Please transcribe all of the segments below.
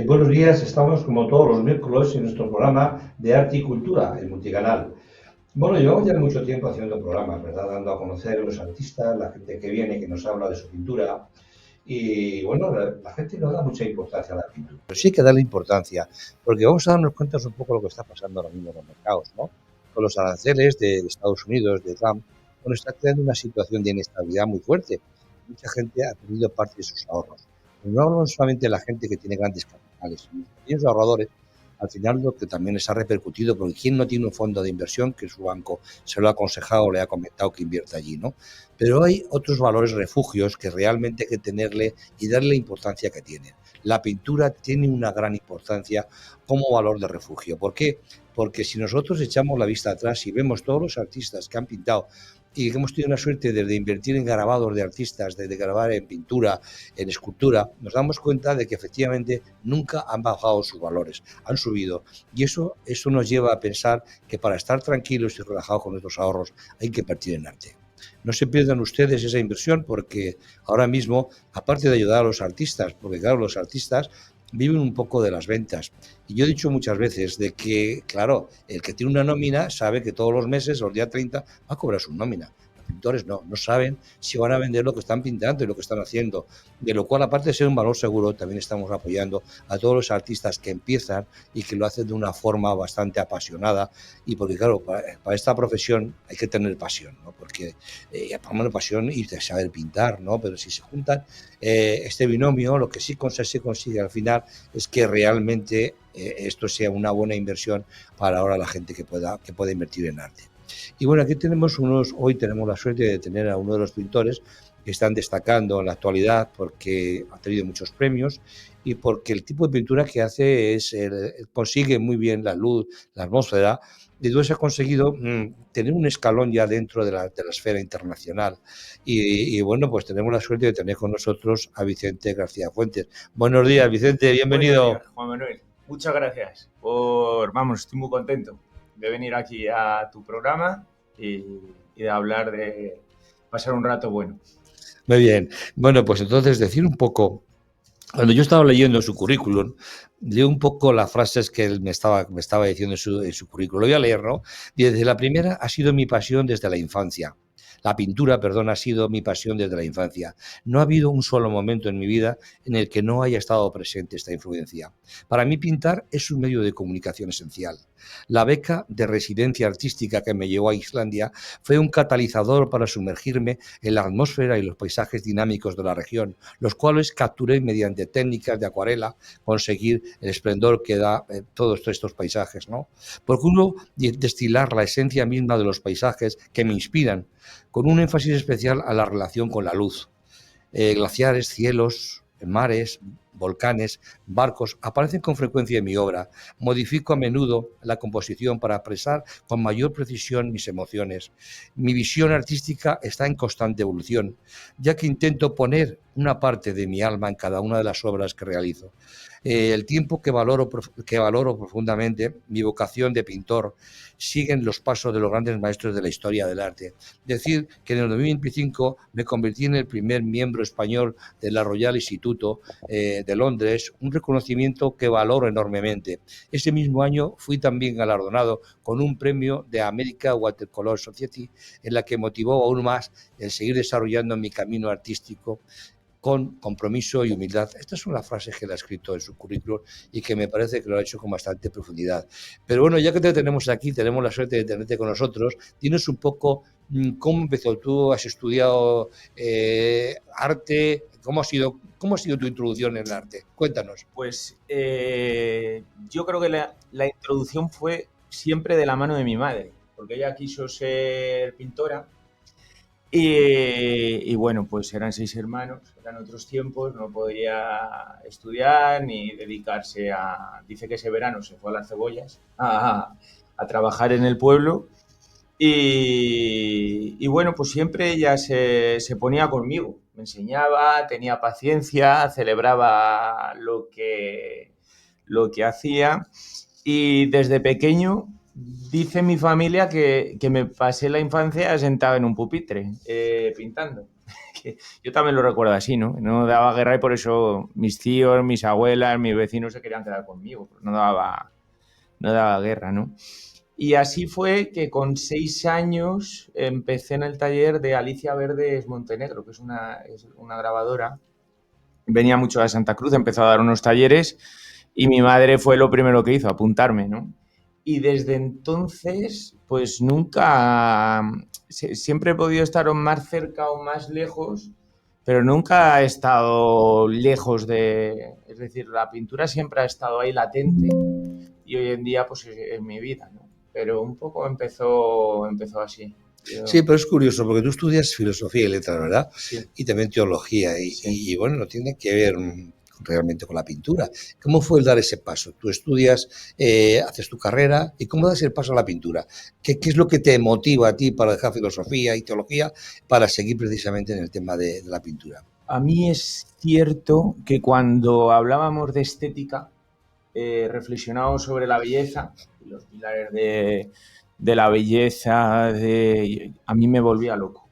Buenos días, estamos como todos los miércoles en nuestro programa de arte y cultura, el multicanal. Bueno, llevamos ya mucho tiempo haciendo programas, ¿verdad? Dando a conocer a los artistas, la gente que viene, que nos habla de su pintura. Y bueno, la gente no da mucha importancia a la pintura. Pero sí hay que darle importancia, porque vamos a darnos cuenta un poco de lo que está pasando ahora mismo en los mercados, ¿no? Con los aranceles de Estados Unidos, de Trump, bueno, está creando una situación de inestabilidad muy fuerte. Mucha gente ha perdido parte de sus ahorros. Pero no hablamos solamente de la gente que tiene grandes capitales, los pequeños ahorradores, al final lo que también les ha repercutido, porque ¿quién no tiene un fondo de inversión que su banco se lo ha aconsejado o le ha comentado que invierta allí, ¿no? Pero hay otros valores refugios que realmente hay que tenerle y darle la importancia que tienen. La pintura tiene una gran importancia como valor de refugio. ¿Por qué? Porque si nosotros echamos la vista atrás y vemos todos los artistas que han pintado y que hemos tenido la suerte de invertir en grabados de artistas, de grabar en pintura, en escultura, nos damos cuenta de que efectivamente nunca han bajado sus valores, han subido. Y eso nos lleva a pensar que para estar tranquilos y relajados con nuestros ahorros hay que invertir en arte. No se pierdan ustedes esa inversión porque ahora mismo, aparte de ayudar a los artistas, porque claro, los artistas viven un poco de las ventas. Y yo he dicho muchas veces de que, claro, el que tiene una nómina sabe que todos los meses, o el día 30, va a cobrar su nómina. Los pintores no saben si van a vender lo que están pintando y lo que están haciendo. De lo cual, aparte de ser un valor seguro, también estamos apoyando a todos los artistas que empiezan y que lo hacen de una forma bastante apasionada. Y porque, claro, para esta profesión hay que tener pasión, ¿no? Porque para pasión y de saber pintar, ¿no? Pero si se juntan este binomio, lo que sí se consigue al final es que realmente esto sea una buena inversión para ahora la gente que pueda invertir en arte. Y bueno, aquí hoy tenemos la suerte de tener a uno de los pintores que están destacando en la actualidad porque ha tenido muchos premios y porque el tipo de pintura que hace consigue muy bien la luz, la atmósfera, y tú has conseguido tener un escalón ya dentro de la esfera internacional. Y bueno, pues tenemos la suerte de tener con nosotros a Vicente García Fuentes. Buenos días, Vicente, bienvenido. Buenos días, Juan Manuel. Muchas gracias estoy muy contento de venir aquí a tu programa y de hablar de pasar un rato bueno. Muy bien. Bueno, pues entonces decir un poco, cuando yo estaba leyendo su currículum, leo un poco las frases que él me estaba diciendo en su currículum. Lo voy a leer, ¿no? Dice, la primera ha sido mi pasión desde la infancia. La pintura, perdón, ha sido mi pasión desde la infancia. No ha habido un solo momento en mi vida en el que no haya estado presente esta influencia. Para mí pintar es un medio de comunicación esencial. La beca de residencia artística que me llevó a Islandia fue un catalizador para sumergirme en la atmósfera y los paisajes dinámicos de la región, los cuales capturé mediante técnicas de acuarela, conseguir el esplendor que da todos estos paisajes, ¿no? Procuro destilar la esencia misma de los paisajes que me inspiran, con un énfasis especial a la relación con la luz. Glaciares, cielos, mares, volcanes, barcos, aparecen con frecuencia en mi obra. Modifico a menudo la composición para expresar con mayor precisión mis emociones. Mi visión artística está en constante evolución, ya que intento poner una parte de mi alma en cada una de las obras que realizo. El tiempo que valoro profundamente, mi vocación de pintor, siguen los pasos de los grandes maestros de la historia del arte. Decir que en el 2025 me convertí en el primer miembro español de la Royal Institute de Londres, un reconocimiento que valoro enormemente. Ese mismo año fui también galardonado con un premio de American Watercolor Society, en la que motivó aún más el seguir desarrollando mi camino artístico con compromiso y humildad. Estas son las frases que él ha escrito en su currículum y que me parece que lo ha hecho con bastante profundidad. Pero bueno, ya que te tenemos aquí, tenemos la suerte de tenerte con nosotros, dinos un poco cómo empezó. Tú has estudiado arte, ¿cómo ha sido tu introducción en el arte? Cuéntanos. Pues yo creo que la introducción fue siempre de la mano de mi madre, porque ella quiso ser pintora. Y bueno, pues eran 6 hermanos, eran otros tiempos, no podía estudiar ni dedicarse a... Dice que ese verano se fue a las cebollas a trabajar en el pueblo y bueno, pues siempre ella se ponía conmigo, me enseñaba, tenía paciencia, celebraba lo que hacía y desde pequeño... Dice mi familia que me pasé la infancia sentado en un pupitre, pintando. Que yo también lo recuerdo así, ¿no? No daba guerra y por eso mis tíos, mis abuelas, mis vecinos se querían quedar conmigo. No daba guerra, ¿no? Y así fue que con 6 años empecé en el taller de Alicia Verdes Montenegro, que es una grabadora. Venía mucho a Santa Cruz, empezó a dar unos talleres y mi madre fue lo primero que hizo, apuntarme, ¿no? Y desde entonces, pues nunca, siempre he podido estar o más cerca o más lejos, pero nunca he estado lejos es decir, la pintura siempre ha estado ahí latente y hoy en día pues es mi vida, ¿no? Pero un poco empezó así. Sí, pero es curioso porque tú estudias filosofía y letras, ¿verdad? Sí. Y también teología Sí. y bueno, no tiene que ver realmente con la pintura. ¿Cómo fue el dar ese paso? Tú estudias, haces tu carrera y ¿cómo das el paso a la pintura? ¿Qué es lo que te motiva a ti para dejar filosofía y teología para seguir precisamente en el tema de la pintura? A mí es cierto que cuando hablábamos de estética, reflexionábamos sobre la belleza y los pilares de la belleza, a mí me volvía loco.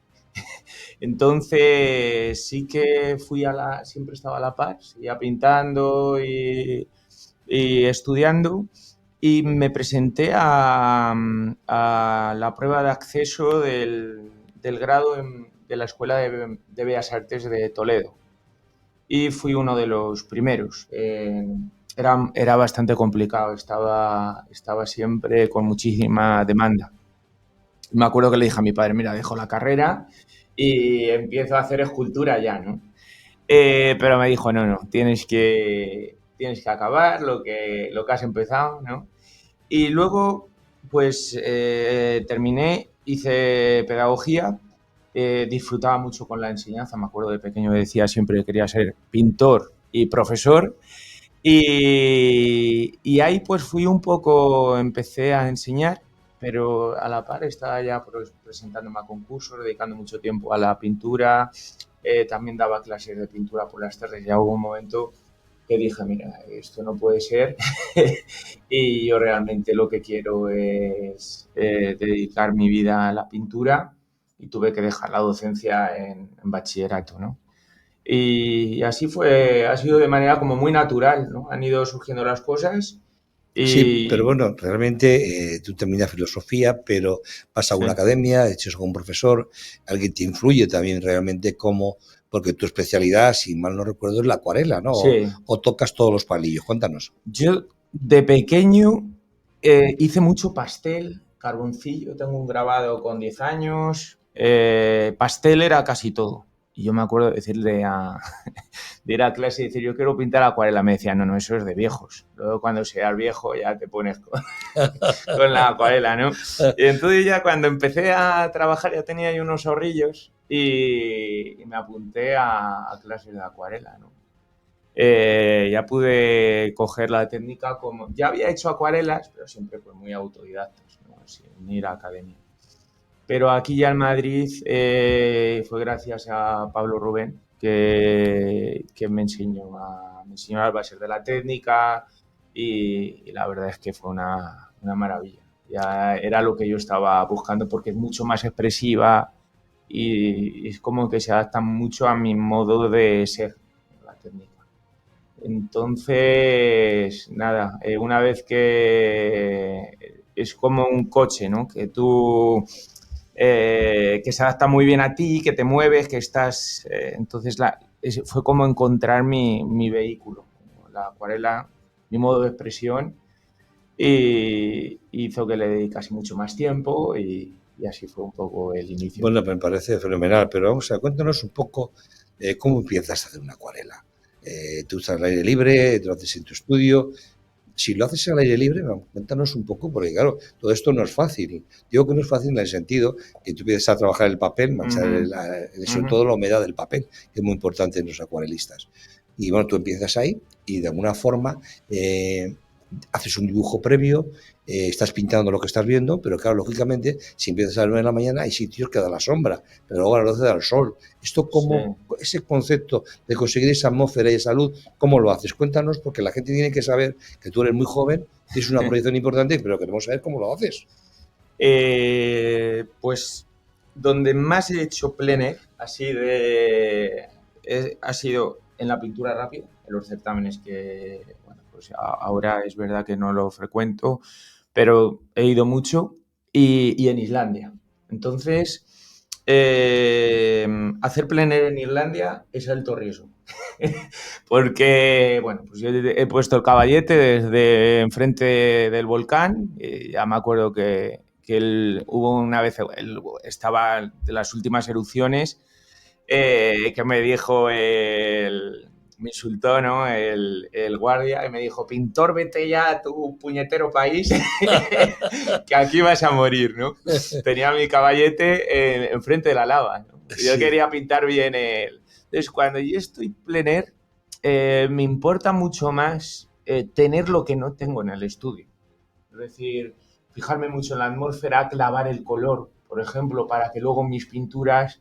Entonces sí que siempre estaba a la par, seguía pintando y estudiando y me presenté a la prueba de acceso del grado de la Escuela de Bellas Artes de Toledo y fui uno de los primeros. Era bastante complicado, estaba siempre con muchísima demanda. Me acuerdo que le dije a mi padre, mira, dejo la carrera y empiezo a hacer escultura ya, ¿no? Pero me dijo, no, tienes que acabar lo que has empezado, ¿no? Y luego, pues terminé, hice pedagogía, disfrutaba mucho con la enseñanza, me acuerdo de pequeño decía siempre que quería ser pintor y profesor. Y ahí pues empecé a enseñar, pero a la par estaba ya presentándome a concursos, dedicando mucho tiempo a la pintura, también daba clases de pintura por las tardes. Ya hubo un momento que dije, mira, esto no puede ser y yo realmente lo que quiero es dedicar mi vida a la pintura y tuve que dejar la docencia en bachillerato, ¿no? Y así ha sido de manera como muy natural, ¿no? Han ido surgiendo las cosas Sí, pero y bueno, realmente tú terminas filosofía, pero vas a una sí, academia, echas con un profesor, alguien te influye también realmente como, porque tu especialidad, si mal no recuerdo, es la acuarela, ¿no? sí. O tocas todos los palillos, cuéntanos. Yo de pequeño hice mucho pastel, carboncillo, tengo un grabado con 10 años, pastel era casi todo. Y yo me acuerdo de decirle de ir a clase y decir, yo quiero pintar acuarela. Me decía, no, eso es de viejos. Luego cuando seas viejo ya te pones con la acuarela, ¿no? Y entonces ya cuando empecé a trabajar ya tenía yo unos ahorrillos y me apunté a clases de acuarela, ¿no? Ya pude coger la técnica como... Ya había hecho acuarelas, pero siempre fue muy autodidactas, ¿no? Sin ir a academia. Pero aquí ya en Madrid fue gracias a Pablo Rubén que me enseñó las bases de la técnica y la verdad es que fue una maravilla. Ya era lo que yo estaba buscando porque es mucho más expresiva y es como que se adapta mucho a mi modo de ser la técnica. Entonces, nada, una vez que es como un coche, ¿no? Que tú que se adapta muy bien a ti, que te mueves, que estás. Entonces fue como encontrar mi vehículo, la acuarela, mi modo de expresión, y hizo que le dedicase mucho más tiempo y así fue un poco el inicio. Bueno, me parece fenomenal, pero vamos a cuéntanos un poco cómo empiezas a hacer una acuarela. Tú estás al aire libre, tú lo haces en tu estudio. Si lo haces al aire libre, vamos, cuéntanos un poco, porque claro, todo esto no es fácil. Digo que no es fácil en el sentido que tú empiezas a trabajar el papel, manchar Uh-huh. sobre Uh-huh. todo la humedad del papel, que es muy importante en los acuarelistas. Y bueno, tú empiezas ahí y de alguna forma haces un dibujo previo, estás pintando lo que estás viendo, pero claro, lógicamente, si empiezas a las 9 de la mañana, hay sitios que da la sombra, pero luego a las 12 da el sol. Esto Sí. como, ese concepto de conseguir esa atmósfera y esa luz, ¿cómo lo haces? Cuéntanos, porque la gente tiene que saber que tú eres muy joven, tienes una proyección importante, pero queremos saber cómo lo haces. Pues donde más he hecho plein air así ha sido en la pintura rápida, en los certámenes que, bueno, pues ahora es verdad que no lo frecuento, pero he ido mucho y en Islandia. Entonces, hacer plein air en Islandia es alto riesgo. Porque, bueno, pues yo he puesto el caballete desde enfrente del volcán. Ya me acuerdo que hubo una vez, estaba de las últimas erupciones, que me dijo me insultó, ¿no? El guardia, y me dijo: pintor, vete ya a tu puñetero país, que aquí vas a morir, ¿no? Tenía mi caballete enfrente de la lava, ¿no? Yo quería pintar bien el... Entonces, cuando yo estoy plein air, me importa mucho más tener lo que no tengo en el estudio. Es decir, fijarme mucho en la atmósfera, clavar el color, por ejemplo, para que luego mis pinturas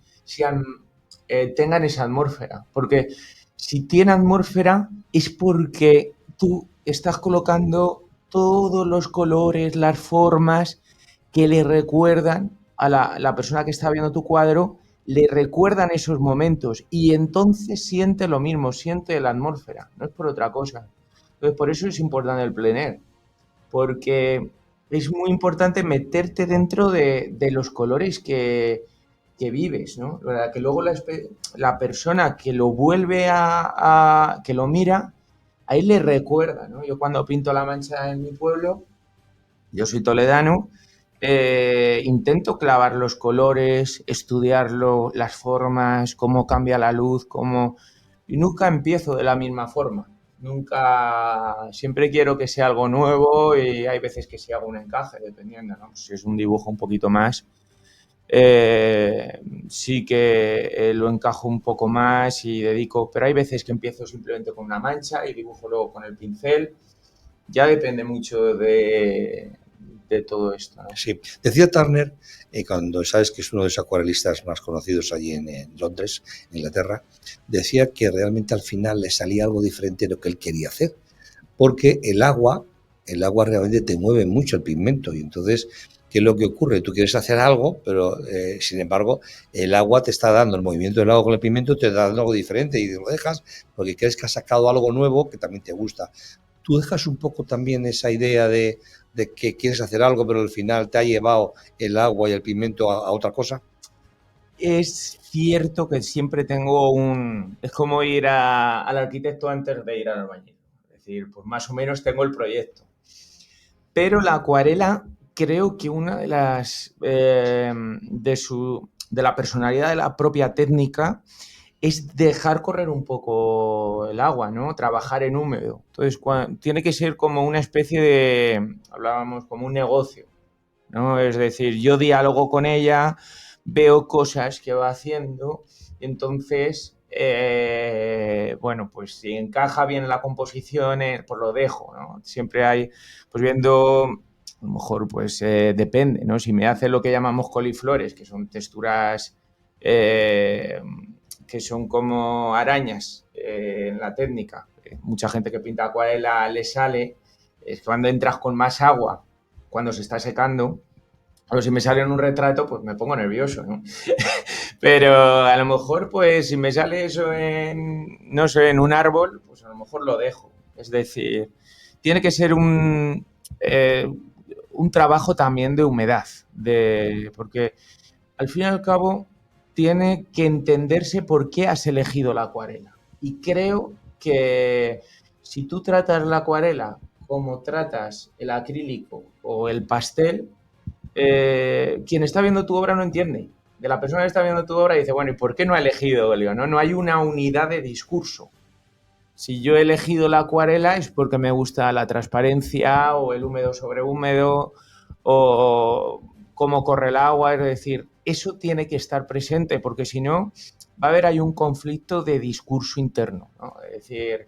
tengan esa atmósfera. Porque si tiene atmósfera es porque tú estás colocando todos los colores, las formas que le recuerdan a la persona que está viendo tu cuadro, le recuerdan esos momentos y entonces siente lo mismo, siente la atmósfera, no es por otra cosa. Entonces, por eso es importante el plein air, porque es muy importante meterte dentro de los colores que vives, ¿no? Que luego la persona que lo vuelve que lo mira, ahí le recuerda, ¿no? Yo cuando pinto la Mancha en mi pueblo, yo soy toledano, intento clavar los colores, estudiarlo, las formas, cómo cambia la luz, y nunca empiezo de la misma forma. Nunca, siempre quiero que sea algo nuevo y hay veces que sí hago un encaje, dependiendo, ¿no? Si es un dibujo un poquito más, sí que lo encajo un poco más y dedico, pero hay veces que empiezo simplemente con una mancha y dibujo luego con el pincel. Ya depende mucho de todo esto, ¿no? Sí, decía Turner, cuando sabes que es uno de los acuarelistas más conocidos allí en Londres, en Inglaterra, decía que realmente al final le salía algo diferente de lo que él quería hacer, porque el agua realmente te mueve mucho el pigmento y entonces, ¿qué es lo que ocurre? Tú quieres hacer algo, pero sin embargo el agua te está dando, el movimiento del agua con el pigmento te está dando algo diferente y lo dejas porque crees que has sacado algo nuevo que también te gusta. ¿Tú dejas un poco también esa idea de que quieres hacer algo, pero al final te ha llevado el agua y el pigmento a otra cosa? Es cierto que siempre tengo es como ir al arquitecto antes de ir al albañil. Es decir, pues más o menos tengo el proyecto. Pero la acuarela, creo que una de las... de la personalidad de la propia técnica es dejar correr un poco el agua, ¿no? Trabajar en húmedo. Entonces, tiene que ser como una especie de, hablábamos, como un negocio, ¿no? Es decir, yo diálogo con ella, veo cosas que va haciendo, y entonces, bueno, pues si encaja bien en la composición, pues lo dejo, ¿no? Siempre hay, pues viendo, a lo mejor, pues depende, ¿no? Si me hace lo que llamamos coliflores, que son texturas... que son como arañas en la técnica. Mucha gente que pinta acuarela le sale, es cuando entras con más agua, cuando se está secando, o si me sale en un retrato, pues me pongo nervioso, ¿no? Pero a lo mejor, pues si me sale eso no sé, en un árbol, pues a lo mejor lo dejo. Es decir, tiene que ser un trabajo también de humedad, porque al fin y al cabo tiene que entenderse por qué has elegido la acuarela. Y creo que si tú tratas la acuarela como tratas el acrílico o el pastel, quien está viendo tu obra no entiende. De la persona que está viendo tu obra dice, bueno, ¿y por qué no ha elegido óleo? No hay una unidad de discurso. Si yo he elegido la acuarela es porque me gusta la transparencia o el húmedo sobre húmedo o cómo corre el agua, es decir, eso tiene que estar presente porque si no va a haber ahí un conflicto de discurso interno, ¿no? Es decir,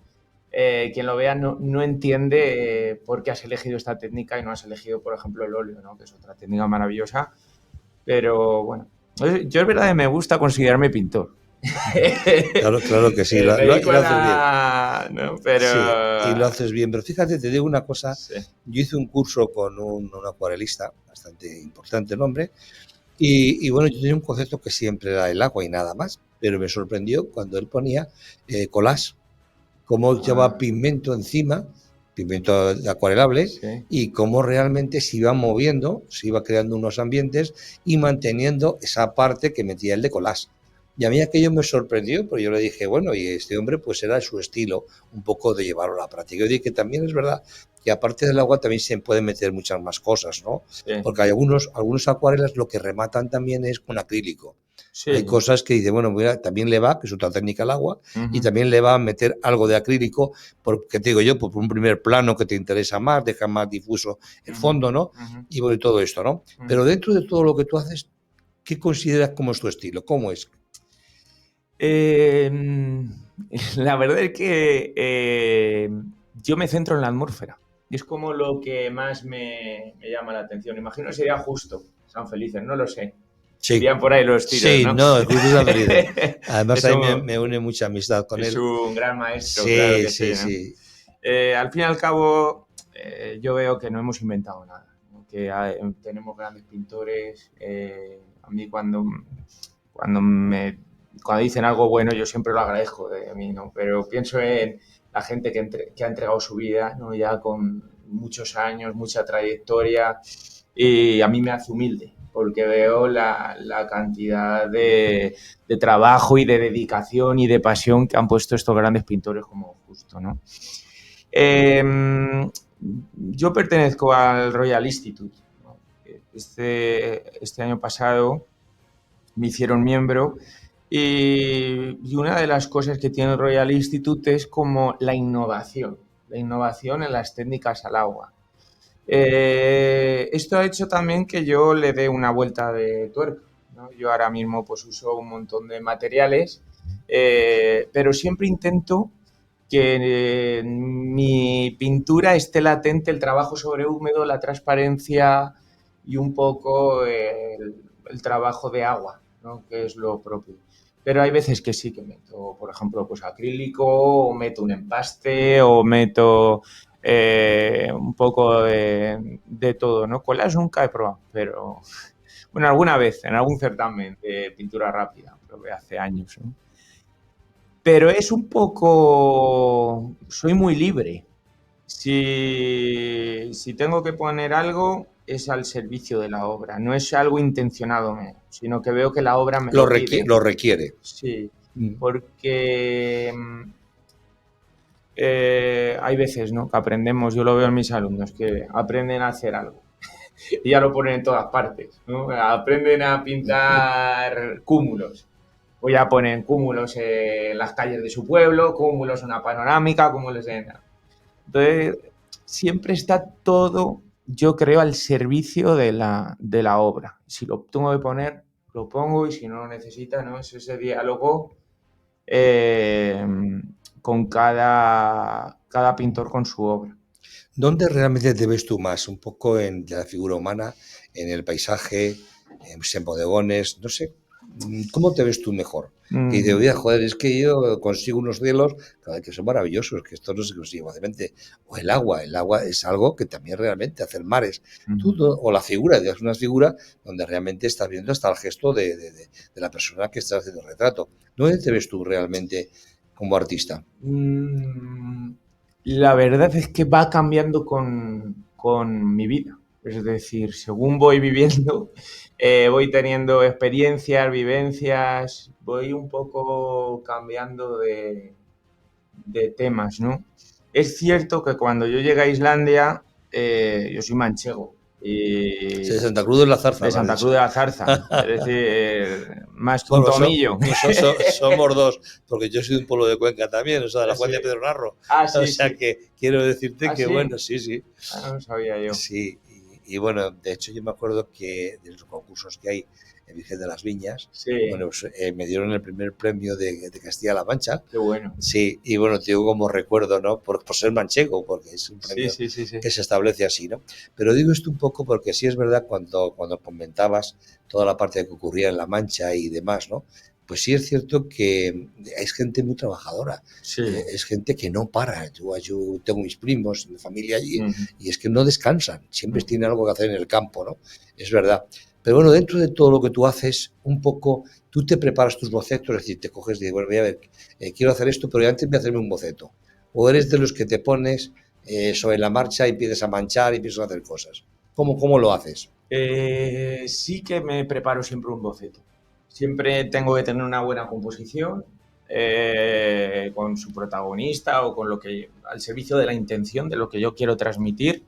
quien lo vea no entiende por qué has elegido esta técnica y no has elegido, por ejemplo, el óleo, ¿no? Que es otra técnica maravillosa, pero bueno, yo es verdad que me gusta considerarme pintor. Claro que sí, lo haces bien. ¿no? Pero... Sí, y lo haces bien. Pero fíjate, te digo una cosa. Sí. Yo hice un curso con un acuarelista, bastante importante el hombre, Bueno, yo tenía un concepto que siempre era el agua y nada más, pero me sorprendió cuando él ponía collage, cómo llevaba pigmento encima, pigmento acuarelable, Sí. y cómo realmente se iba moviendo, se iba creando unos ambientes y manteniendo esa parte que metía el de collage. Y a mí aquello me sorprendió, porque yo le dije, bueno, y este hombre pues era su estilo, un poco de llevarlo a la práctica. Yo dije que también es verdad que aparte del agua también se pueden meter muchas más cosas, ¿no? Sí. Porque hay algunos acuarelas lo que rematan también es con acrílico. Sí. Hay cosas que dice, bueno, mira, también le va, que es otra técnica al agua, y también le va a meter algo de acrílico, porque te digo yo, por un primer plano que te interesa más, deja más difuso el fondo, ¿no? Y bueno, todo esto, ¿no? Pero dentro de todo lo que tú haces, ¿qué consideras como es tu estilo? ¿Cómo es? La verdad es que yo me centro en la atmósfera. Y es como lo que más me llama la atención. Imagino que sería Justo, San Felices, no lo sé. Sí. Irían por ahí los tiros, sí, ¿no? el Justo San Felices. Además, Es ahí un- me une mucha amistad con es él. un gran maestro, Sí, claro que sí, sí, ¿no? sí. Al fin y al cabo, yo veo que no hemos inventado nada, ¿no? Que tenemos grandes pintores. A mí cuando dicen algo bueno, yo siempre lo agradezco de mí, ¿no? Pero pienso en la gente que ha entregado su vida, ¿no? Ya con muchos años, mucha trayectoria, y a mí me hace humilde, porque veo la cantidad de trabajo y de dedicación y de pasión que han puesto estos grandes pintores como Justo, ¿no? Yo pertenezco al Royal Institute, ¿no? Este año pasado me hicieron miembro y una de las cosas que tiene el Royal Institute es como la innovación en las técnicas al agua. Esto ha hecho también que yo le dé una vuelta de tuerca, ¿no? Yo ahora mismo pues uso un montón de materiales, pero siempre intento que mi pintura esté latente el trabajo sobre húmedo, la transparencia y un poco el trabajo de agua, ¿no? Que es lo propio. Pero hay veces que sí que meto, por ejemplo, pues acrílico, o meto un empaste, o meto un poco de todo, ¿no? Collage nunca he probado, pero bueno, alguna vez, en algún certamen de pintura rápida, probé hace años, ¿no? Pero es un poco... Soy muy libre. Si tengo que poner algo, es al servicio de la obra. No es algo intencionado mío, sino que veo que la obra me lo pide. Lo requiere. Sí, porque hay veces, ¿no?, que aprendemos, yo lo veo en mis alumnos, que aprenden a hacer algo y ya lo ponen en todas partes, ¿no? Aprenden a pintar cúmulos. O ya ponen cúmulos en las calles de su pueblo, cúmulos en una panorámica, cúmulos en... Entonces, siempre está todo, yo creo, al servicio de la obra. Si lo tengo que poner, lo pongo, y si no lo necesita, ¿no? Es ese diálogo con cada pintor con su obra. ¿Dónde realmente te ves tú más? ¿Un poco en la figura humana, en el paisaje, en bodegones? No sé. ¿Cómo te ves tú mejor? Que dice, oye, joder, es que yo consigo unos cielos que son maravillosos, que esto no se consigue fácilmente. O el agua es algo que también realmente hace el mares. O la figura, es una figura donde realmente estás viendo hasta el gesto de la persona que está haciendo el retrato. ¿Dónde te ves tú realmente como artista? La verdad es que va cambiando con mi vida. Es decir, según voy viviendo, voy teniendo experiencias, vivencias, voy un poco cambiando de temas, ¿no? Es cierto que cuando yo llegué a Islandia, yo soy manchego. Y De Santa Cruz de la Zarza. de Santa Cruz de la Zarza. Es decir, más que un tomillo. Somos dos, porque yo soy de un pueblo de Cuenca también, o sea, de la Fuente de Pedro Narro. Sí, o sea que quiero decirte que, ¿sí? Bueno, sí. No sabía yo. Sí, y bueno, de hecho yo me acuerdo que de los concursos que hay en Virgen de las Viñas, bueno, pues, me dieron el primer premio de Castilla-La Mancha. Qué bueno. Sí, y bueno, te digo como recuerdo, ¿no? Por ser manchego, porque es un premio que se establece así, ¿no? Pero digo esto un poco porque sí es verdad cuando comentabas toda la parte que ocurría en La Mancha y demás, ¿no? Pues sí es cierto que es gente muy trabajadora, es gente que no para. Yo tengo mis primos, mi familia allí, y es que no descansan, siempre tienen algo que hacer en el campo, ¿no? Es verdad. Pero bueno, dentro de todo lo que tú haces, un poco, tú te preparas tus bocetos, es decir, te coges y dices, bueno, voy a ver, quiero hacer esto, pero antes voy a hacerme un boceto. O eres de los que te pones sobre la marcha y empiezas a manchar y empiezas a hacer cosas. ¿Cómo lo haces? Sí que me preparo siempre un boceto. Siempre tengo que tener una buena composición con su protagonista o con lo que al servicio de la intención de lo que yo quiero transmitir,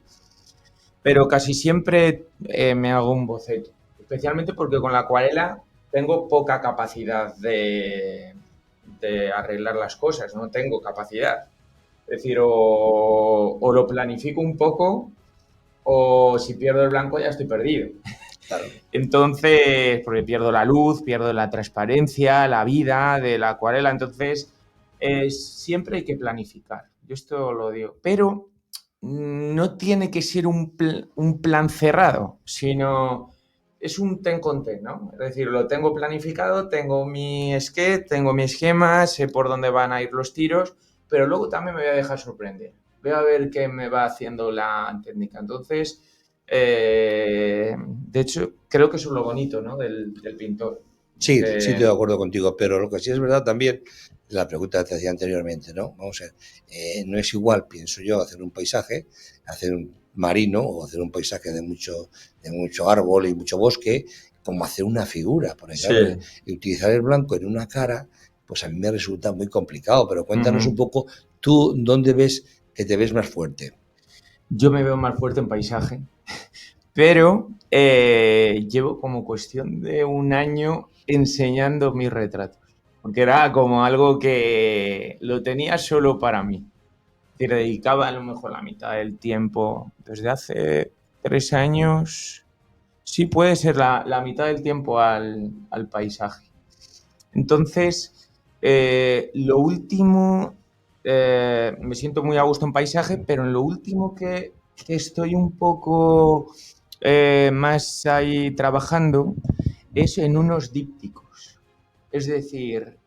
pero casi siempre me hago un boceto, especialmente porque con la acuarela tengo poca capacidad de arreglar las cosas, no tengo capacidad. Es decir, o lo planifico un poco o si pierdo el blanco ya estoy perdido. Claro. Entonces, porque pierdo la luz, pierdo la transparencia, la vida de la acuarela. Entonces, siempre hay que planificar. Yo esto lo digo. Pero no tiene que ser un plan cerrado, sino es un ten con ten, ¿no? Es decir, lo tengo planificado, tengo mi sketch, tengo mi esquema, sé por dónde van a ir los tiros, pero luego también me voy a dejar sorprender. Voy a ver qué me va haciendo la técnica. Entonces, de hecho, creo que eso es lo bonito, ¿no? del pintor. Sí, sí, estoy de acuerdo contigo, pero lo que sí es verdad también, la pregunta que te hacía anteriormente, ¿no? Vamos a ver, no es igual, pienso yo, hacer un paisaje, hacer un marino o hacer un paisaje de mucho árbol y mucho bosque, como hacer una figura, por ejemplo, Sí. y utilizar el blanco en una cara, pues a mí me resulta muy complicado, pero cuéntanos Uh-huh. un poco, tú, ¿dónde ves que te ves más fuerte? Yo me veo más fuerte en paisaje, pero llevo como cuestión de un año enseñando mis retratos, porque era como algo que lo tenía solo para mí. Es decir, dedicaba a lo mejor la mitad del tiempo, desde hace 3 años, sí puede ser la mitad del tiempo al paisaje. Entonces, lo último, me siento muy a gusto en paisaje, pero en lo último que estoy un poco más ahí trabajando es en unos dípticos. Es decir,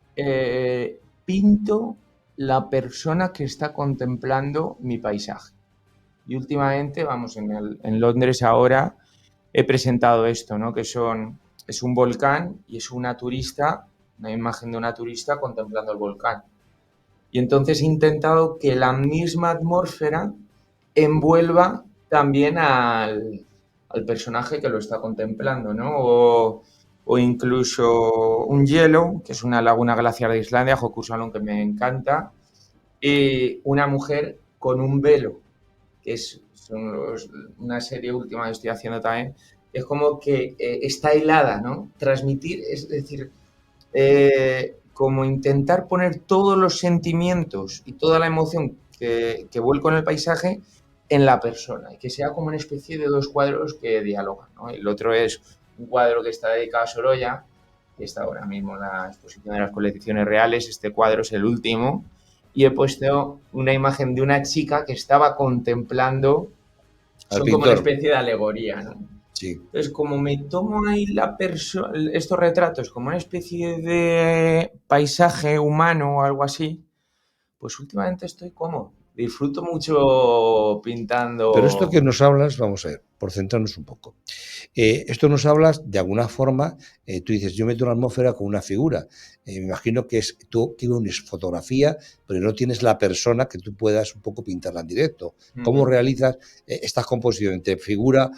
pinto la persona que está contemplando mi paisaje. Y últimamente, vamos, en Londres ahora he presentado esto, ¿no? Que es un volcán y es una turista, una imagen de una turista contemplando el volcán. Y entonces he intentado que la misma atmósfera envuelva también al personaje que lo está contemplando, ¿no? O incluso un hielo, que es una laguna glaciar de Islandia, Hokusalon, que me encanta, y una mujer con un velo, que una serie última que estoy haciendo también, es como que está helada, ¿no? Transmitir, es decir, como intentar poner todos los sentimientos y toda la emoción que vuelco en el paisaje en la persona y que sea como una especie de dos cuadros que dialogan, ¿no? El otro es un cuadro que está dedicado a Sorolla, que está ahora mismo en la exposición de las colecciones reales. Este cuadro es el último y he puesto una imagen de una chica que estaba contemplando, Al son como una pintor. especie de alegoría, ¿no? Sí. Entonces, como me tomo ahí estos retratos como una especie de paisaje humano o algo así, pues últimamente estoy cómodo. Disfruto mucho Pero esto que pintando. nos hablas, vamos a ver, por centrarnos un poco. Esto nos hablas de alguna forma, tú dices, yo meto una atmósfera con una figura. Me imagino que tú tienes fotografía, pero no tienes la persona que tú puedas un poco pintarla en directo. ¿Cómo Uh-huh. realizas esta composición entre figura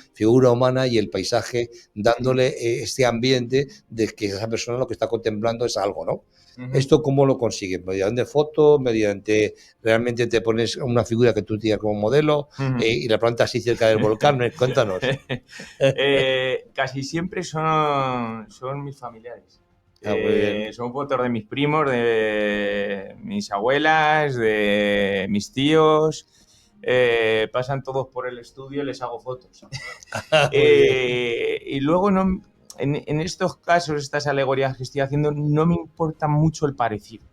humana y el paisaje, dándole este ambiente de que esa persona lo que está contemplando es algo, ¿no? Uh-huh. ¿Esto cómo lo consigues? ¿Mediante fotos? ¿Mediante realmente te pones una figura que tú tienes como modelo Uh-huh. y la plantas así cerca del volcán? Cuéntanos. Casi siempre son mis familiares. Ah, muy bien. Son fotos de mis primos, de mis abuelas, de mis tíos. Pasan todos por el estudio y les hago fotos. Muy bien. Y luego en estos casos, estas alegorías que estoy haciendo, no me importa mucho el parecido.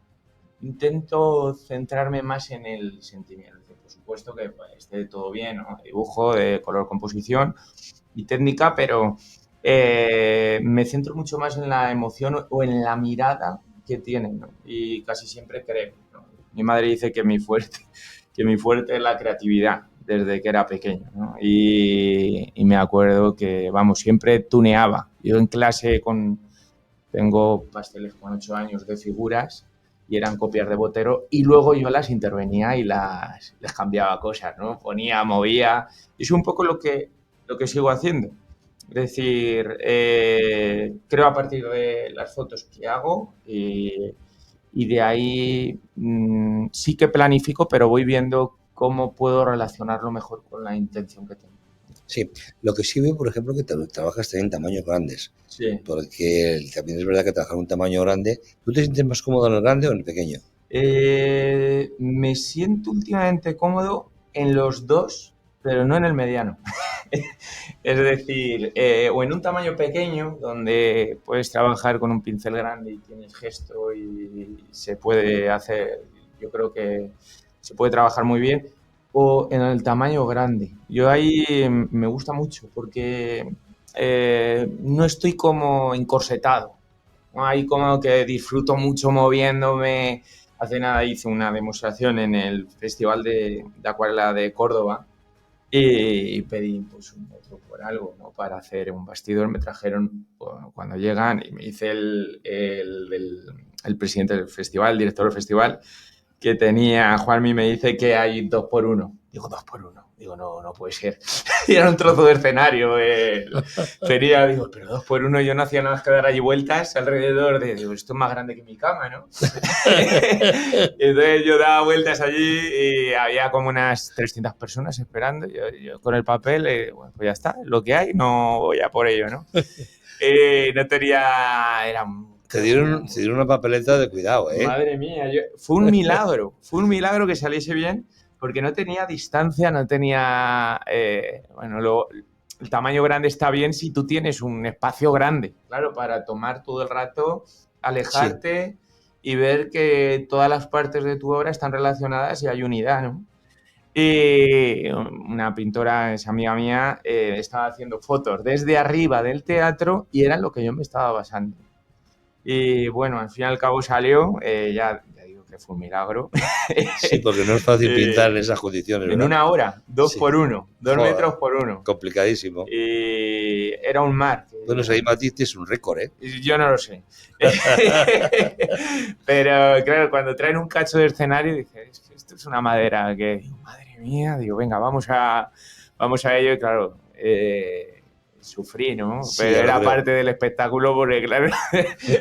Intento centrarme más en el sentimiento. Por supuesto que pues, esté todo bien, ¿no? Dibujo, de color, composición y técnica, pero me centro mucho más en la emoción o en la mirada que tienen, ¿no? Y casi siempre creo, ¿no? Mi madre dice que mi fuerte es la creatividad. desde que era pequeño, ¿no? Y me acuerdo que, vamos, siempre tuneaba. Yo en clase tengo pasteles con 8 años de figuras y eran copias de Botero, y luego yo las intervenía y les cambiaba cosas, ¿no? Ponía, movía, y es un poco lo que sigo haciendo. Es decir, creo a partir de las fotos que hago y de ahí sí que planifico, pero voy viendo cómo puedo relacionarlo mejor con la intención que tengo. Sí, lo que sí veo, por ejemplo, que trabajas en tamaños grandes. Sí. Porque también es verdad que trabajar en un tamaño grande, ¿tú te sientes más cómodo en el grande o en el pequeño? Me siento últimamente cómodo en los dos, pero no en el mediano. Es decir, o en un tamaño pequeño, donde puedes trabajar con un pincel grande y tienes gesto y se puede hacer, yo creo que se puede trabajar muy bien, o en el tamaño grande. Yo ahí me gusta mucho porque no estoy como encorsetado, ¿no? Ahí como que disfruto mucho moviéndome. Hace nada hice una demostración en el Festival de Acuarela de Córdoba y pedí pues un metro por algo, ¿no? Para hacer un bastidor. Me trajeron, bueno, cuando llegan, y me dice el presidente del festival, el director del festival, que tenía, Juanmi, me dice que hay 2x1. Digo, 2x1. Digo, no puede ser. Y era un trozo de escenario. Tenía, digo, pero 2x1, yo no hacía nada más que dar allí vueltas alrededor de, digo, esto es más grande que mi cama, ¿no? Entonces yo daba vueltas allí y había como unas 300 personas esperando. Yo con el papel, bueno, pues ya está, lo que hay, no voy a por ello, ¿no? No tenía, era Te dieron una papeleta de cuidado, ¿eh? Madre mía, fue un milagro que saliese bien, porque no tenía distancia, no tenía, bueno, el tamaño grande está bien si tú tienes un espacio grande, claro, para tomar todo el rato, alejarte y ver que todas las partes de tu obra están relacionadas y hay unidad, ¿no? Y una pintora, es amiga mía, estaba haciendo fotos desde arriba del teatro y era en lo que yo me estaba basando. Y bueno, al fin y al cabo salió, ya digo que fue un milagro. Sí, porque no es fácil pintar en esas condiciones, ¿verdad? En una hora, 2x1, 2 Joder, metros por 1. Complicadísimo. Y era un mar. Bueno, ahí batiste es un récord, ¿eh? Yo no lo sé. Pero claro, cuando traen un cacho de escenario, dices, esto es una madera que, madre mía, digo, venga, vamos a ello. Y claro, sufrí, ¿no? Sí, pero era parte del espectáculo porque, claro,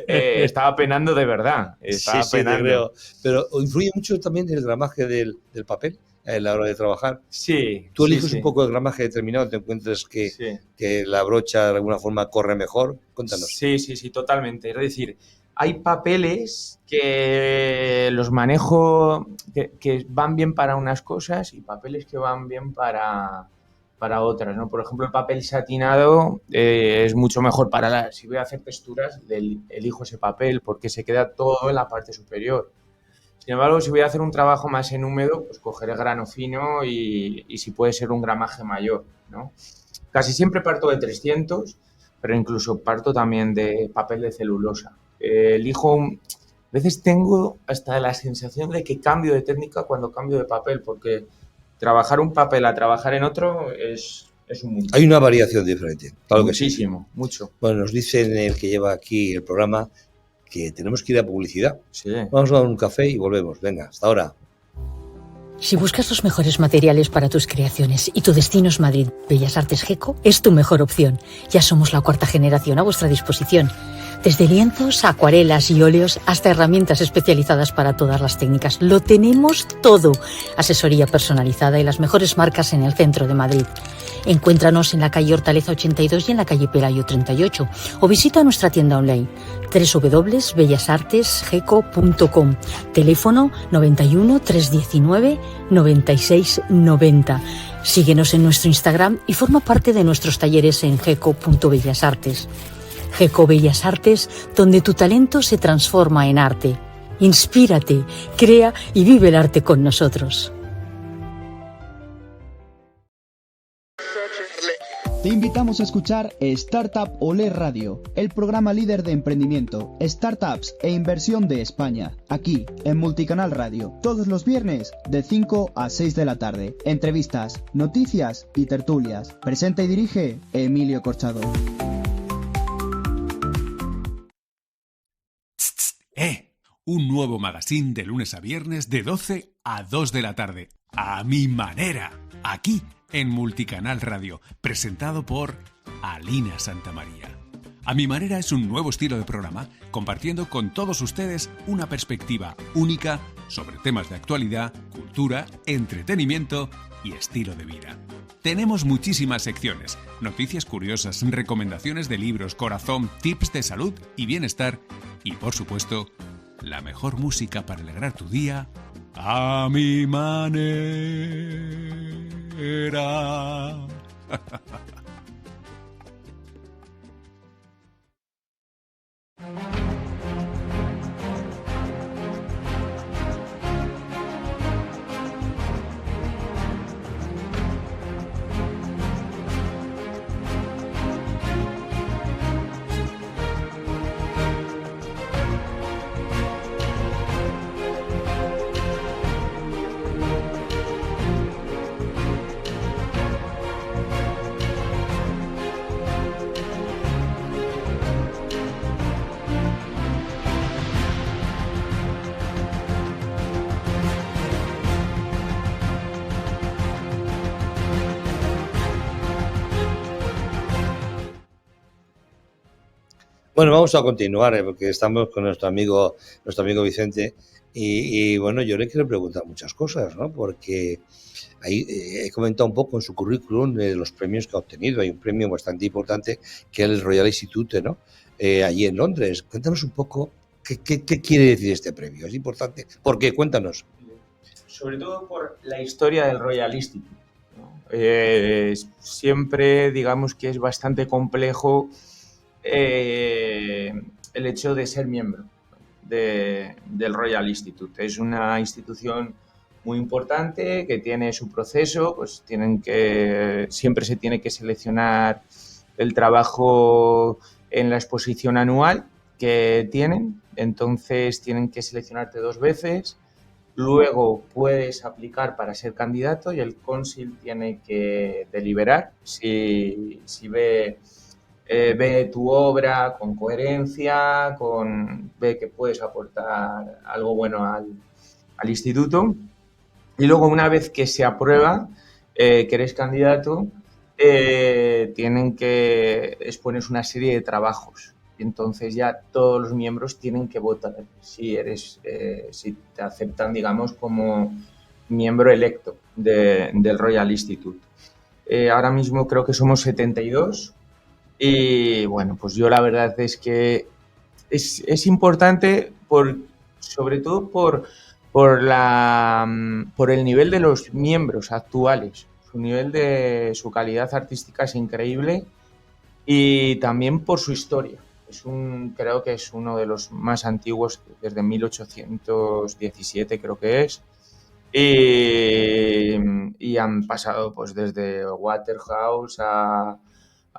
estaba penando de verdad. Estaba penando. Te creo. Pero influye mucho también el gramaje del papel a la hora de trabajar. Sí. Tú eliges un poco el gramaje determinado, te encuentras que la brocha de alguna forma corre mejor. Cuéntanos. Sí, totalmente. Es decir, hay papeles que los manejo, que van bien para unas cosas y papeles que van bien para otras, ¿no? Por ejemplo, el papel satinado es mucho mejor si voy a hacer texturas, elijo ese papel porque se queda todo en la parte superior. Sin embargo, si voy a hacer un trabajo más en húmedo, pues cogeré grano fino y si puede ser un gramaje mayor, ¿no? Casi siempre parto de 300, pero incluso parto también de papel de celulosa. A veces tengo hasta la sensación de que cambio de técnica cuando cambio de papel, porque trabajar un papel a trabajar en otro es un mundo. Hay una variación diferente. Claro. Muchísimo, que sí. Mucho. Bueno, nos dicen el que lleva aquí el programa que tenemos que ir a publicidad. Sí. Vamos a dar un café y volvemos. Venga, hasta ahora. Si buscas los mejores materiales para tus creaciones y tu destino es Madrid, Bellas Artes GECO es tu mejor opción. Ya somos la 4ª generación a vuestra disposición. Desde lienzos, acuarelas y óleos hasta herramientas especializadas para todas las técnicas. Lo tenemos todo. Asesoría personalizada y las mejores marcas en el centro de Madrid. Encuéntranos en la calle Hortaleza 82 y en la calle Pelayo 38 o visita nuestra tienda online www.bellasartesgeco.com. Teléfono 91 319 96 90. Síguenos en nuestro Instagram y forma parte de nuestros talleres en geco.bellasartes. GECO Bellas Artes, donde tu talento se transforma en arte. Inspírate, crea y vive el arte con nosotros. Te invitamos a escuchar Startup Olé Radio, el programa líder de emprendimiento, startups e inversión de España, aquí en Multicanal Radio, todos los viernes de 5 a 6 de la tarde. Entrevistas, noticias y tertulias. Presenta y dirige Emilio Corchado. Un nuevo magazine de lunes a viernes de 12 a 2 de la tarde. A mi manera, aquí en Multicanal Radio, presentado por Alina Santamaría. A mi manera es un nuevo estilo de programa, compartiendo con todos ustedes una perspectiva única sobre temas de actualidad, cultura, entretenimiento y estilo de vida. Tenemos muchísimas secciones, noticias curiosas, recomendaciones de libros, corazón, tips de salud y bienestar y, por supuesto, la mejor música para alegrar tu día a mi manera. Bueno, vamos a continuar porque estamos con nuestro amigo Vicente y bueno, yo le quiero preguntar muchas cosas, ¿no? Porque ahí he comentado un poco en su currículum de los premios que ha obtenido. Hay un premio bastante importante que es el Royal Institute, ¿no? Allí en Londres. Cuéntanos un poco qué quiere decir este premio. Es importante. ¿Por qué? Cuéntanos. Sobre todo por la historia del Royal Institute, ¿no? Siempre digamos que es bastante complejo el hecho de ser miembro del Royal Institute. Es una institución muy importante que tiene su proceso, pues siempre se tiene que seleccionar el trabajo en la exposición anual que tienen, entonces tienen que seleccionarte 2 veces, luego puedes aplicar para ser candidato y el cónsul tiene que deliberar si ve tu obra con coherencia, ve que puedes aportar algo bueno al instituto. Y luego, una vez que se aprueba que eres candidato, tienen que exponer una serie de trabajos. Y entonces ya todos los miembros tienen que votar si te aceptan, digamos, como miembro electo del Royal Institute. Ahora mismo creo que somos 72. Y bueno, pues yo la verdad es que es importante sobre todo por el nivel de los miembros actuales. Su calidad artística es increíble y también por su historia. Creo que es uno de los más antiguos, desde 1817 creo que es. Y han pasado pues desde Waterhouse a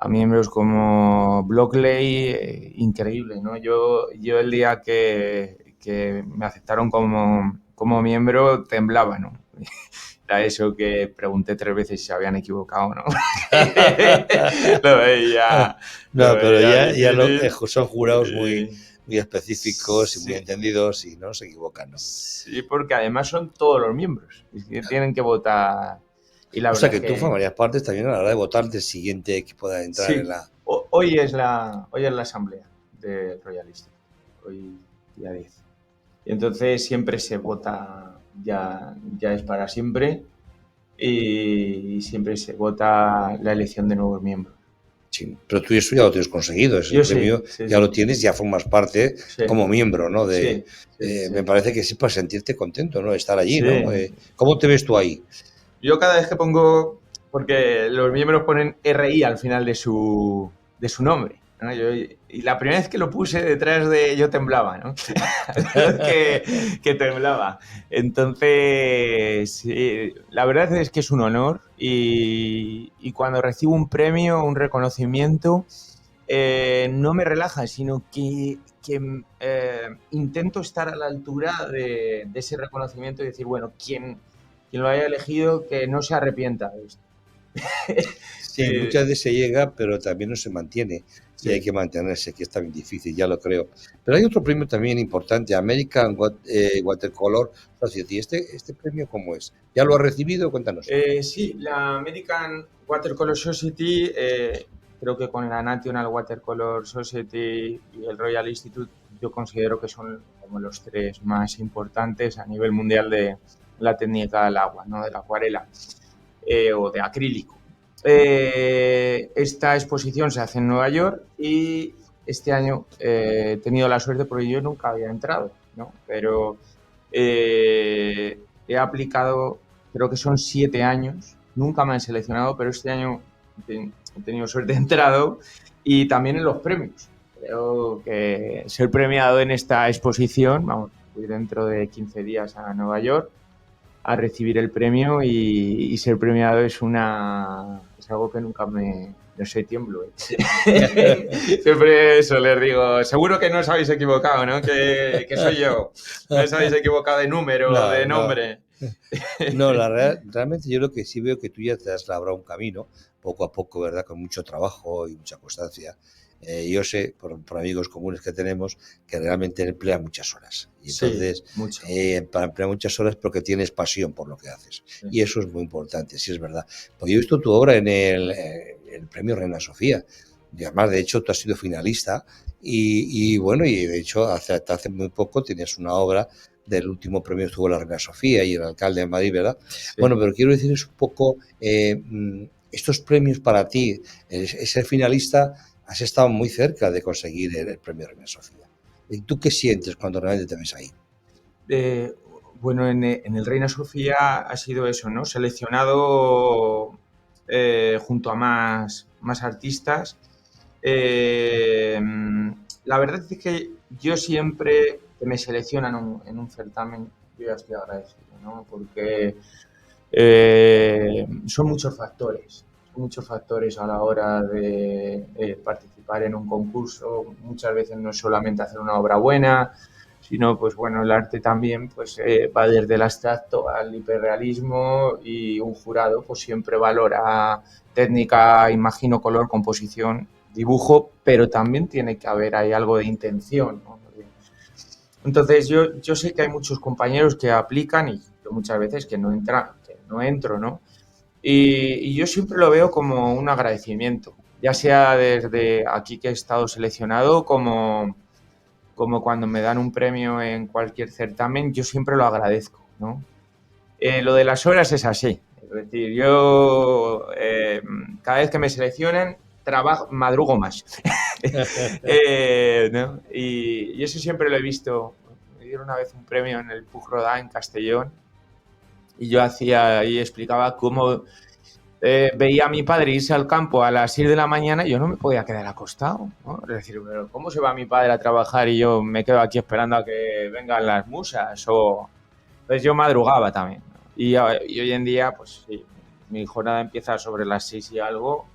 miembros como Blockley, increíble, ¿no? Yo el día que me aceptaron como miembro temblaba, ¿no? Era eso que pregunté 3 veces si se habían equivocado, ¿no? Lo veía. No, pero ya son jurados muy específicos y muy entendidos y no se equivocan, ¿no? Sí, porque además son todos los miembros. Es que tienen que votar. Y o sea que tú formarías parte también a la hora de votar del siguiente que pueda entrar en la... Hoy es la asamblea del Royal Institute, hoy día 10. Y entonces siempre se vota, ya es para siempre, y siempre se vota la elección de nuevos miembros. Sí, pero tú eso ya lo tienes conseguido, ese premio ya lo tienes, ya formas parte como miembro, ¿no? Me parece que sí, para sentirte contento, ¿no? Estar allí, ¿no? ¿Cómo te ves tú ahí? Yo cada vez que pongo, porque los miembros ponen RI al final de su nombre, ¿no? Y la primera vez que lo puse detrás de yo temblaba, ¿no? que temblaba. Entonces, la verdad es que es un honor y cuando recibo un premio, un reconocimiento, no me relaja, sino que intento estar a la altura de ese reconocimiento y decir, bueno, quien lo haya elegido, que no se arrepienta de esto. Sí, muchas veces se llega, pero también no se mantiene. Sí. Y hay que mantenerse, que es también difícil, ya lo creo. Pero hay otro premio también importante, American Watercolor Society. ¿Este premio cómo es? ¿Ya lo has recibido? Cuéntanos. Sí, la American Watercolor Society, creo que con la National Watercolor Society y el Royal Institute, yo considero que son como los tres más importantes a nivel mundial de la técnica del agua, ¿no? De la acuarela o de acrílico. Esta exposición se hace en Nueva York y este año he tenido la suerte porque yo nunca había entrado, ¿no? Pero he aplicado, creo que son 7 años, nunca me han seleccionado, pero este año he tenido suerte de entrado y también en los premios. Creo que ser premiado en esta exposición, vamos, voy dentro de 15 días a Nueva York a recibir el premio y ser premiado es algo que nunca no sé, tiemblo. Siempre eso les digo, seguro que no os habéis equivocado, ¿no? Que soy yo. No os habéis equivocado de número, No, de nombre. No, realmente yo lo que sí veo que tú ya te has labrado un camino, poco a poco, ¿verdad? Con mucho trabajo y mucha constancia. Yo sé, por amigos comunes que tenemos, que realmente emplean muchas horas. Y entonces, para emplear muchas horas porque tienes pasión por lo que haces. Sí. Y eso es muy importante, sí es verdad. Pues yo he visto tu obra en el premio Reina Sofía. Y además, de hecho, tú has sido finalista. Y bueno, y de hecho, hace muy poco tenías una obra del último premio estuvo la Reina Sofía y el alcalde de Madrid, ¿verdad? Sí. Bueno, pero quiero decir es un poco estos premios para ti, ser finalista, has estado muy cerca de conseguir el premio Reina Sofía. ¿Y tú qué sientes cuando realmente te ves ahí? Bueno, en el Reina Sofía ha sido eso, ¿no? Seleccionado junto a más artistas. La verdad es que yo siempre que me seleccionan en un certamen, yo ya estoy agradecido, ¿no? Porque son muchos factores a la hora de participar en un concurso. Muchas veces no es solamente hacer una obra buena, sino, pues bueno, el arte también pues va desde el abstracto al hiperrealismo y un jurado pues siempre valora técnica, imagino, color, composición, dibujo, pero también tiene que haber ahí algo de intención, ¿no? Entonces yo sé que hay muchos compañeros que aplican y yo muchas veces que no entro, ¿no? Y yo siempre lo veo como un agradecimiento, ya sea desde aquí que he estado seleccionado como cuando me dan un premio en cualquier certamen, yo siempre lo agradezco, ¿no? Lo de las horas es así, es decir, yo cada vez que me seleccionan madrugo más. ¿No? Y eso siempre lo he visto. Me dieron una vez un premio en el Puig Rodà en Castellón y yo explicaba cómo veía a mi padre irse al campo a las 6 de la mañana y yo no me podía quedar acostado, ¿no? Es decir, pero ¿cómo se va mi padre a trabajar y yo me quedo aquí esperando a que vengan las musas? Entonces yo madrugaba también, ¿no? Y hoy en día, pues sí, mi jornada empieza sobre las 6 y algo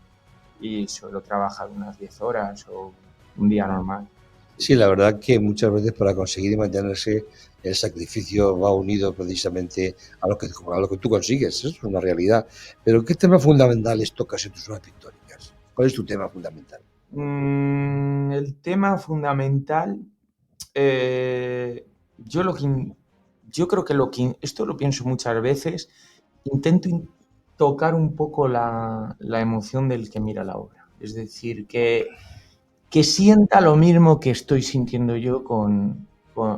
y suelo trabajar unas 10 horas o un día normal. Sí, la verdad que muchas veces para conseguir mantenerse el sacrificio va unido precisamente a lo que tú consigues, eso es una realidad. Pero ¿qué temas fundamentales tocas en tus obras pictóricas? ¿Cuál es tu tema fundamental? El tema fundamental, yo creo que esto lo pienso muchas veces, intento tocar un poco la emoción del que mira la obra. Es decir, que sienta lo mismo que estoy sintiendo yo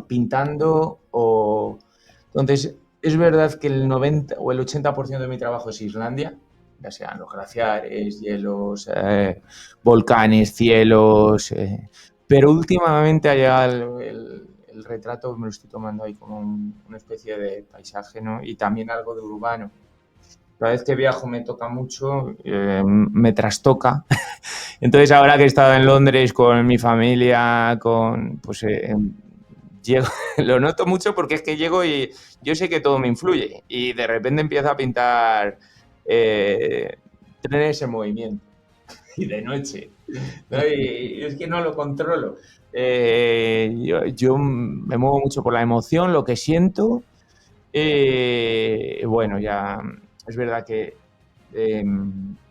pintando. Entonces, es verdad que el 90 o el 80% de mi trabajo es Islandia, ya sean los glaciares, hielos, volcanes, cielos, pero últimamente ha llegado el retrato, me lo estoy tomando ahí como una especie de paisaje, ¿no? Y también algo de urbano. Cada vez que viajo me toca mucho, me trastoca. Entonces, ahora que he estado en Londres con mi familia, pues llego, lo noto mucho porque es que llego y yo sé que todo me influye y de repente empiezo a pintar trenes en movimiento y de noche, ¿no? Y es que no lo controlo. Yo me muevo mucho por la emoción, lo que siento. Bueno, ya es verdad que,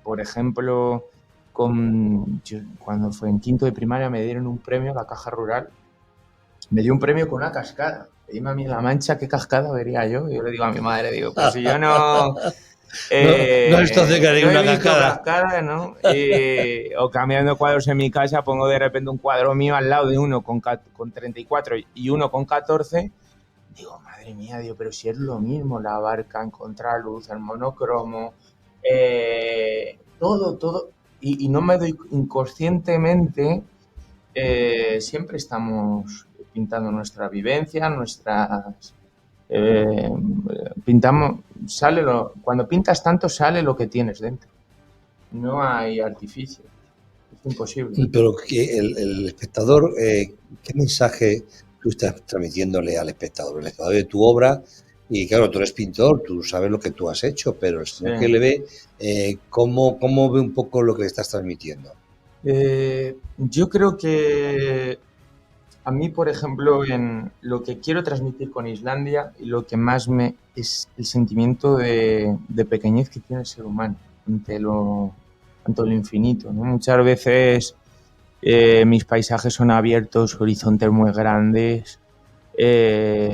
por ejemplo, cuando fue en quinto de primaria me dieron un premio, la Caja Rural, me dio un premio con una cascada. Dime a mí en La Mancha qué cascada vería yo. Yo le digo a mi madre, digo, pues si yo no... No he visto cerca no he ninguna visto cascada. cascada, ¿no? O cambiando cuadros en mi casa, pongo de repente un cuadro mío al lado de uno con 34 y uno con 14. Digo, madre mía, digo, pero si es lo mismo, la barca en contraluz, el monocromo, todo. Y no me doy inconscientemente, siempre estamos pintando nuestra vivencia, pintamos, cuando pintas tanto sale lo que tienes dentro. No hay artificio, es imposible. Pero que el espectador, ¿qué mensaje tú estás transmitiéndole al espectador? El espectador de tu obra, y claro, tú eres pintor, tú sabes lo que tú has hecho, pero el señor que le ve, ¿cómo ve un poco lo que le estás transmitiendo? Yo creo que a mí, por ejemplo, en lo que quiero transmitir con Islandia y lo que más es el sentimiento de pequeñez que tiene el ser humano ante lo infinito, ¿no? Muchas veces mis paisajes son abiertos, horizontes muy grandes.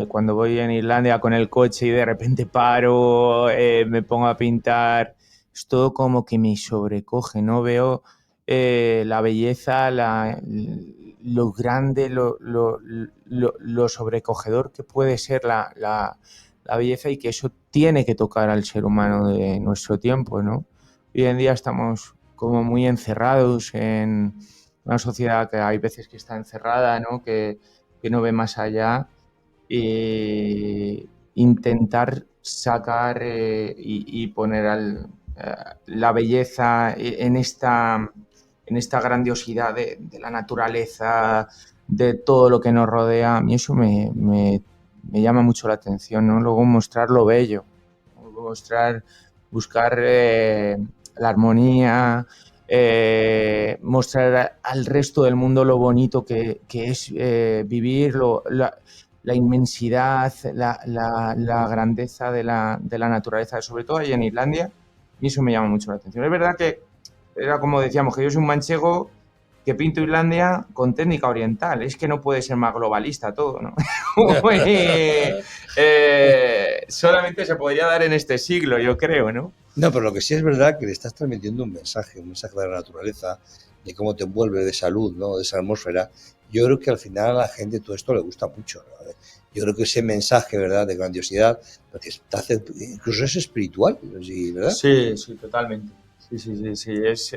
Cuando voy en Islandia con el coche y de repente paro, me pongo a pintar, es todo como que me sobrecoge, ¿no? Veo la belleza, lo grande, lo sobrecogedor que puede ser la belleza y que eso tiene que tocar al ser humano de nuestro tiempo, ¿no? Hoy en día estamos como muy encerrados en una sociedad que hay veces que está encerrada, ¿no? Que no ve más allá, intentar sacar y poner la belleza en esta grandiosidad de la naturaleza, de todo lo que nos rodea. A mí eso me llama mucho la atención, ¿no? Luego mostrar lo bello, buscar la armonía, mostrar al resto del mundo lo bonito que es vivir, la inmensidad, la grandeza de la naturaleza, sobre todo ahí en Islandia, y eso me llama mucho la atención. Es verdad que era como decíamos, que yo soy un manchego que pinto Islandia con técnica oriental. Es que no puede ser más globalista todo, ¿no? Solamente se podría dar en este siglo, yo creo, ¿no? No, pero lo que sí es verdad que le estás transmitiendo un mensaje de la naturaleza, de cómo te envuelve, de salud, ¿no? De esa atmósfera. Yo creo que al final a la gente todo esto le gusta mucho, ¿no? Yo creo que ese mensaje, ¿verdad?, de grandiosidad, incluso es espiritual, ¿verdad? Sí, totalmente. Sí.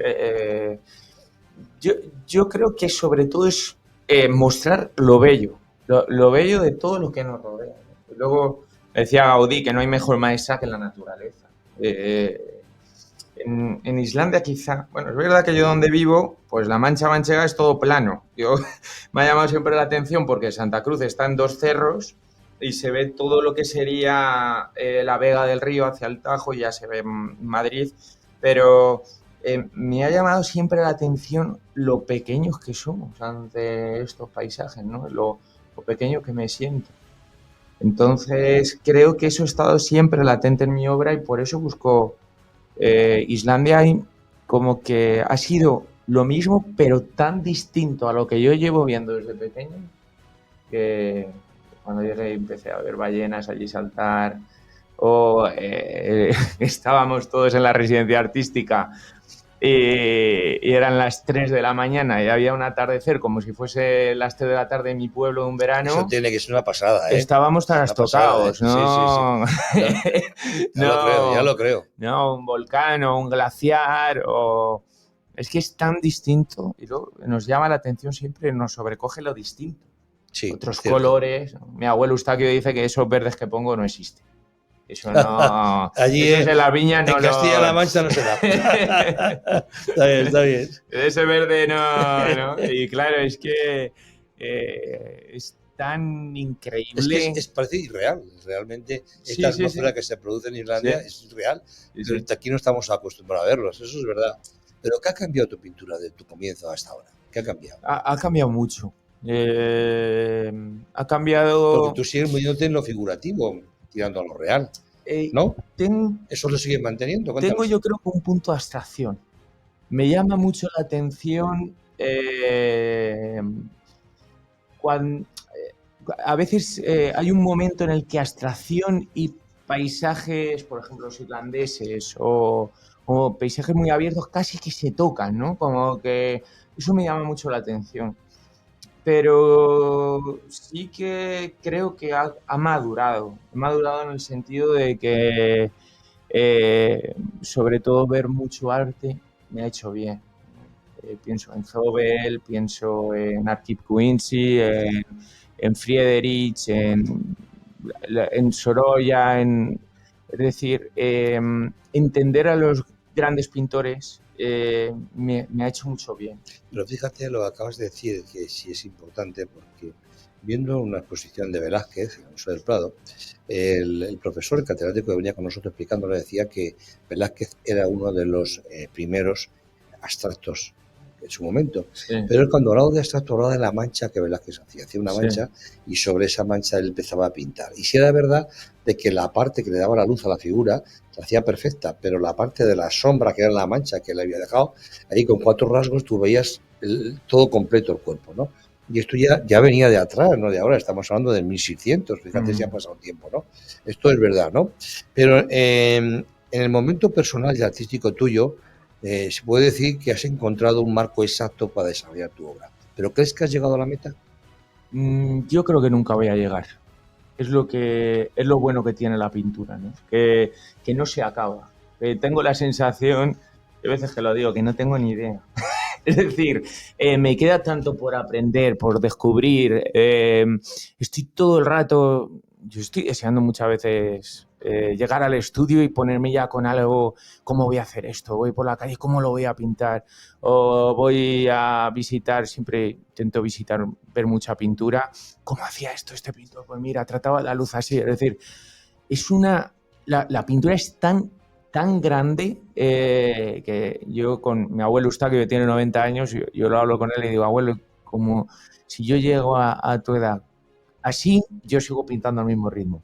Yo creo que sobre todo es mostrar lo bello, lo bello de todo lo que nos rodea, ¿no? Y luego decía Gaudí que no hay mejor maestra que la naturaleza. En Islandia quizá, bueno, es verdad que yo donde vivo, pues la Mancha Manchega es todo plano. Me ha llamado siempre la atención porque Santa Cruz está en 2 cerros y se ve todo lo que sería la Vega del Río hacia el Tajo y ya se ve Madrid, pero me ha llamado siempre la atención lo pequeños que somos ante estos paisajes, ¿no? Lo pequeño que me siento. Entonces creo que eso ha estado siempre latente en mi obra y por eso busco Islandia, como que ha sido lo mismo, pero tan distinto a lo que yo llevo viendo desde pequeño, que cuando llegué empecé a ver ballenas allí saltar, o estábamos todos en la residencia artística y eran las 3 de la mañana y había un atardecer como si fuese las 3 de la tarde en mi pueblo de un verano. Eso tiene que ser una pasada, ¿eh? Estábamos trastocados, ¿no? Sí. Ya lo creo. No, un volcán o un glaciar o... Es que es tan distinto y luego nos llama la atención siempre, nos sobrecoge lo distinto. Sí, otros cierto. colores. Mi abuelo Eustaquio dice que esos verdes que pongo no existen. Eso no... Allí eso en la viña no en Castilla-La Mancha no se da. Está bien, está bien. Ese verde no. Y claro, es que es tan increíble. Parece irreal. Realmente Sí, esta sí, atmósfera sí. que se produce en Islandia Sí. es real. Sí, Pero sí. aquí no estamos acostumbrados a verlos, eso es verdad. Pero ¿qué ha cambiado tu pintura de tu comienzo hasta ahora? ¿Qué ha cambiado? Ha cambiado mucho. Ha Porque cambiado... tú sigues moviéndote en lo figurativo, tirando a lo real, eh, ¿no? ten- ¿Eso lo sigues manteniendo? tengo Cuéntame. yo creo que un punto de abstracción. Me llama mucho la atención cuando, a veces hay un momento en el que abstracción y paisajes, por ejemplo, los irlandeses o paisajes muy abiertos casi que se tocan, ¿no? Como que eso me llama mucho la atención. Pero sí que creo que ha madurado. Ha madurado en el sentido de que, sobre todo, ver mucho arte me ha hecho bien. Pienso en Zobel, pienso en Archib Quincy, en Friedrich, en Sorolla, es decir, entender a los grandes pintores me ha hecho mucho bien. Pero fíjate lo que acabas de decir, que sí es importante, porque viendo una exposición de Velázquez en el Museo del Prado, el profesor, el catedrático que venía con nosotros explicando, le decía que Velázquez era uno de los primeros abstractos en su momento. Sí. Pero él, cuando hablaba de abstracto, hablaba de la mancha que Velázquez hacía una Sí. mancha y sobre esa mancha él empezaba a pintar. Y si era verdad de que la parte que le daba la luz a la figura se hacía perfecta, pero la parte de la sombra, que era la mancha que le había dejado, ahí con 4 rasgos tú veías todo completo el cuerpo, ¿no? Y esto ya venía de atrás, no de ahora, estamos hablando de 1600, fíjate si ha pasado tiempo, ¿no? Esto es verdad, ¿no? Pero en el momento personal y artístico tuyo, se puede decir que has encontrado un marco exacto para desarrollar tu obra. ¿Pero crees que has llegado a la meta? Yo creo que nunca voy a llegar. Es lo bueno que tiene la pintura, ¿no? Que no se acaba. Tengo la sensación, hay veces que lo digo, que no tengo ni idea. Es decir, me queda tanto por aprender, por descubrir. Estoy todo el rato, yo estoy deseando muchas veces llegar al estudio y ponerme ya con algo, ¿cómo voy a hacer esto? Voy por la calle, ¿cómo lo voy a pintar? O voy a visitar, siempre intento visitar, ver mucha pintura. ¿Cómo hacía esto este pintor? Pues mira, trataba la luz así. Es decir, la pintura es tan grande que yo con mi abuelo Eustaquio, que tiene 90 años, yo lo hablo con él y digo, abuelo, como si yo llego a tu edad así, yo sigo pintando al mismo ritmo.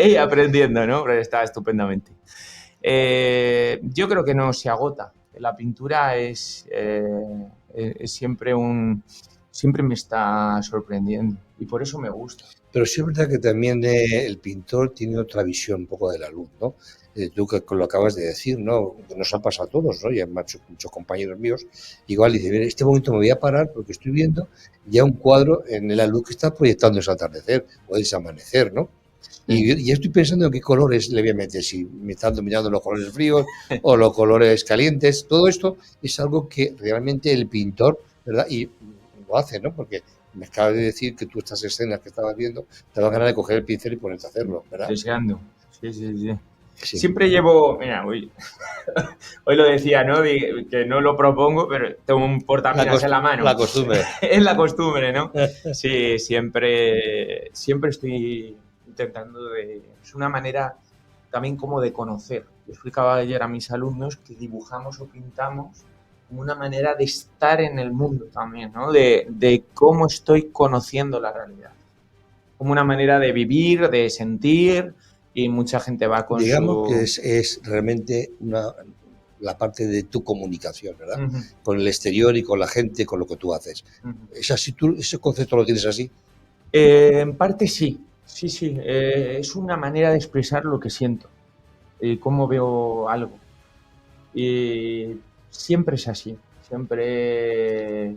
Y aprendiendo, ¿no? Pero está estupendamente. Yo creo que no se agota. La pintura es siempre siempre me está sorprendiendo y por eso me gusta. Pero sí es verdad que también el pintor tiene otra visión un poco de la luz, ¿no? Tú que lo acabas de decir, ¿no? Que nos ha pasado a todos, ¿no? Y a muchos compañeros míos, igual dicen, en este momento me voy a parar porque estoy viendo ya un cuadro en la luz que está proyectando ese atardecer o ese amanecer, ¿no? Y estoy pensando en qué colores le voy a meter, si me están dominando los colores fríos o los colores calientes. Todo esto es algo que realmente el pintor, ¿verdad? Y lo hace, ¿no? Porque me acabas de decir que tú estas escenas que estabas viendo, te dan ganas de coger el pincel y ponerte a hacerlo, ¿verdad? Deseando. Sí, sí, sí. Sí. Siempre llevo, mira, hoy lo decía, ¿no? Que no lo propongo, pero tengo un portaminas en la mano. La costumbre. Es la costumbre, ¿no? Sí, siempre estoy intentando es una manera también como de conocer. Yo explicaba ayer a mis alumnos que dibujamos o pintamos como una manera de estar en el mundo también, ¿no? De cómo estoy conociendo la realidad. Como una manera de vivir, de sentir, y mucha gente va con Digamos que es realmente la parte de tu comunicación, ¿verdad? Uh-huh. Con el exterior y con la gente, con lo que tú haces. Uh-huh. ¿Es así? ¿Ese concepto lo tienes así? En parte sí. Sí. Es una manera de expresar lo que siento, cómo veo algo. Y siempre es así. Siempre.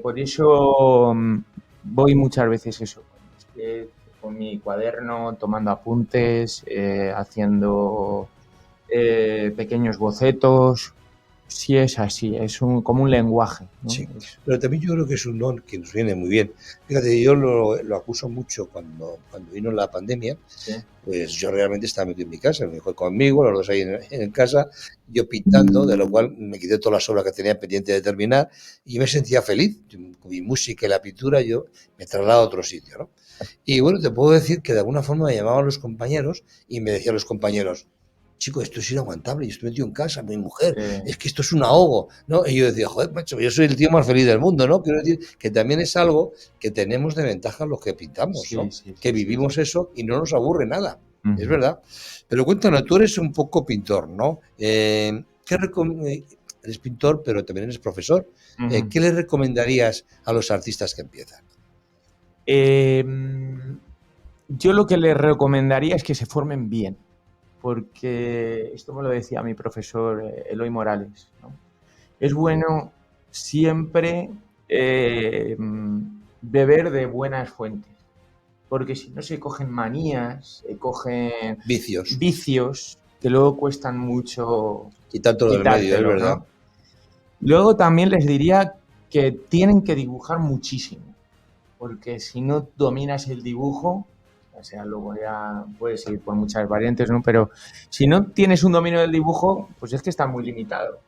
Por eso voy muchas veces eso. Con mi cuaderno, tomando apuntes, haciendo pequeños bocetos, sí es así, es como un lenguaje, ¿no? Sí, pero también yo creo que es un don que nos viene muy bien. Fíjate, yo lo acuso mucho cuando vino la pandemia, Sí. pues yo realmente estaba metido en mi casa, mi hijo conmigo, los dos ahí en casa, yo pintando, de lo cual me quité todas las obras que tenía pendiente de terminar y me sentía feliz. Con mi música y la pintura yo me traslado a otro sitio, ¿no? Y bueno, te puedo decir que de alguna forma me llamaban los compañeros y me decían los compañeros, chico, esto es inaguantable, yo estoy metido en casa, mi mujer, es que esto es un ahogo, ¿no? Y yo decía, joder, macho, yo soy el tío más feliz del mundo, ¿no? Quiero decir que también es algo que tenemos de ventaja los que pintamos, ¿no? Que vivimos eso y no nos aburre nada, es verdad. Pero cuéntanos, tú eres un poco pintor, ¿no? Eres pintor, pero también eres profesor. ¿Qué le recomendarías a los artistas que empiezan? Yo lo que les recomendaría es que se formen bien, porque esto me lo decía mi profesor Eloy Morales, ¿no? Es bueno siempre beber de buenas fuentes, porque si no se cogen manías, se cogen vicios que luego cuestan mucho quitártelo del medio, es verdad. ¿no? Luego también les diría que tienen que dibujar muchísimo, porque si no dominas el dibujo, o sea, luego ya puedes ir por muchas variantes, ¿no? Pero si no tienes un dominio del dibujo, pues es que está muy limitado.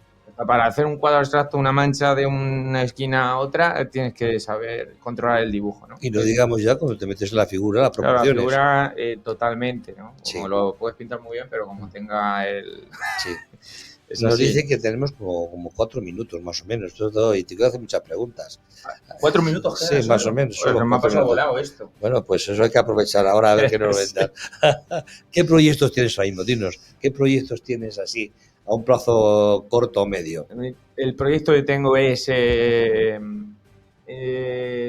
Para hacer un cuadro abstracto, una mancha de una esquina a otra, tienes que saber controlar el dibujo, ¿no? Y no digamos ya cuando te metes en la figura, las proporciones. Claro, la figura totalmente, ¿no? Como lo puedes pintar muy bien, pero como tenga el... Sí. Nos dice que tenemos como 4 minutos más o menos todo, y te quiero hacer muchas preguntas. 4 minutos, sí, más o menos. Pues me ha pasado volado esto. Bueno, pues eso hay que aprovechar ahora a ver qué nos vendan. ¿Qué proyectos tienes ahí, dinos? ¿Qué proyectos tienes así a un plazo corto o medio? El proyecto que tengo es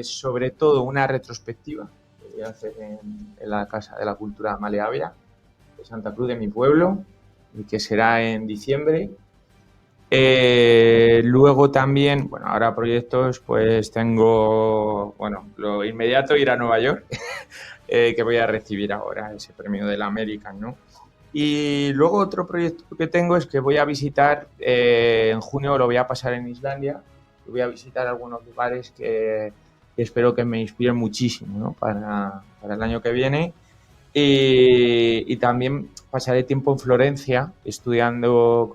sobre todo una retrospectiva que voy a hacer en la Casa de la Cultura Maleavia de Santa Cruz de mi pueblo, y que será en diciembre. Luego también, bueno, ahora proyectos, pues tengo, bueno, lo inmediato, ir a Nueva York, que voy a recibir ahora ese premio del American, ¿no? Y luego otro proyecto que tengo es que voy a visitar, en junio lo voy a pasar en Islandia, voy a visitar algunos lugares que espero que me inspiren muchísimo, ¿no? para el año que viene. Y también pasaré tiempo en Florencia estudiando